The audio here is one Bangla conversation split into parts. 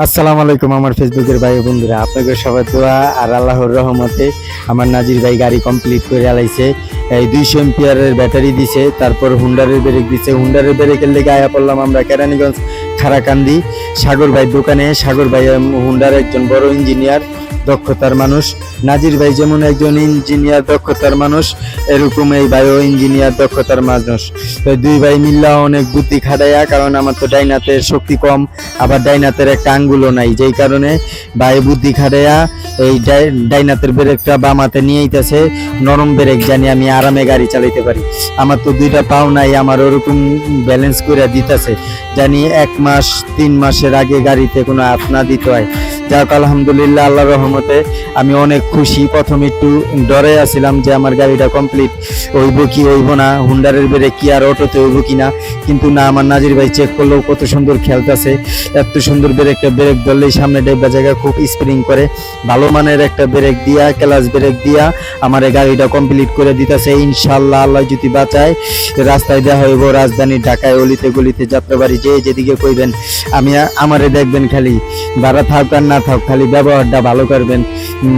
আসসালামু আলাইকুম আমার ফেসবুকের ভাই বন্ধুরা, আপনাদের সবার দোয়া আর আল্লাহর রহমতে আমার নাজির ভাই গাড়ি কমপ্লিট করে আলাইছে। এই 200 এম্পিয়ারের ব্যাটারি দিছে, তারপর হুন্ডারের ব্রেক দিছে। হুন্ডারের ব্রেকের লেগে আয়া পড়লাম আমরা কেরানীগঞ্জ খারাকান্দি সাগর ভাই দোকানে। সাগর ভাই হুন্ডার একজন বড় ইঞ্জিনিয়ার, দক্ষতার মানুষ। নাজির ভাই যেমন একজন ইঞ্জিনিয়ার দক্ষতার মানুষ, এরকম এই ভাইও ইঞ্জিনিয়ার দক্ষতার মানুষ। তো দুই ভাই মিল্লা অনেক বুদ্ধি খাটাইয়া, কারণ আমার তো ডাইনাতের শক্তি কম, আবার ডাইনাতের একটা আঙ্গুলও নাই, যেই কারণে ভাই বুদ্ধি খাটাইয়া এই ডাইনাতের ব্রেকটা বামাতে নিয়ে আইতেছে। নরম ব্রেক জানি আমি আরামে গাড়ি চালাইতে পারি। আমার তো দুইটা পাও নাই, আমার ওরকম ব্যালেন্স করে দিতেছে জানি 1 মাস 3 মাসের আগে গাড়িতে কোনো হাত না দিতে হয়। যাক আলহামদুলিল্লাহ, আল্লাহর রহমতে আমি অনেক খুশি। প্রথম একটু ডরে আছিলাম যে আমার গাড়িটা কমপ্লিট হইব কি হইব না, হুন্ডারের ব্রেক কি আর অটোতে হইব কি না, কিন্তু না, আমার নাজির ভাই চেক করলেও কত সুন্দর খেলতেছে। এত সুন্দর ব্রেকটা, ব্রেক ধরলেই সামনে ডেব্বা জায়গা খুব স্প্রিং করে। ভালো মানের একটা ব্রেক দিয়া, ক্লাচ ব্রেক দিয়া আমার এই গাড়িটা কমপ্লিট করে দিতেছে ইনশাল্লাহ। আল্লাহ যদি বাঁচায়, রাস্তায় দেখা হইব রাজধানী ঢাকায় অলিতে গলিতে যাত্রাবাড়ি যেদিকে কইবেন আমি আমারে দেখবেন, খালি ভাড়া থাক আর না থাক, খালি ব্যবহারটা ভালো করবেন,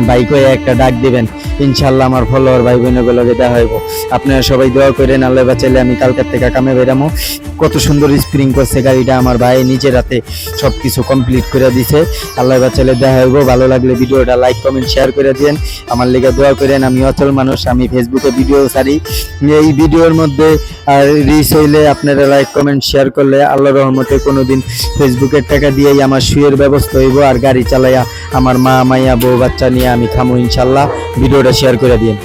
বাইক হয়ে একটা ডাক দিবেন, ইনশাল্লাহ আমার ফলোয়ার ভাই বোনগুলোকে দেখা হইব। আপনারা সবাই দোয়া করেন, আল্লাহ বাঁচাইলে আমি কালকার থেকে কামে বেরামো। কত সুন্দর স্প্রিং করছে গাড়িটা, আমার ভাই নিজের হাতে সবকিছু কমপ্লিট করে দিছে। আল্লাহ বাঁচাইলে দেখা হইব। ভালো লাগলে ভিডিওটা লাইক কমেন্ট শেয়ার করে দিন, আমার লেগে দোয়া করেন। আমি অচল মানুষ, আমি ফেসবুকে ভিডিও ছাড়ি। এই ভিডিওর মধ্যে রিচ হইলে আপনারা লাইক কমেন্ট শেয়ার করলে আল্লাহর রহমতে কোনোদিন ফেসবুকের টাকা দিয়েই আমার শুয়ের ব্যবস্থা হইব, আর গাড়ি চালাইয়া আমার মা মাইয়া বউ বাচ্চা নিয়ে আমি খামো ইনশাল্লাহ। ভিডিওটা শেয়ার করে দিন।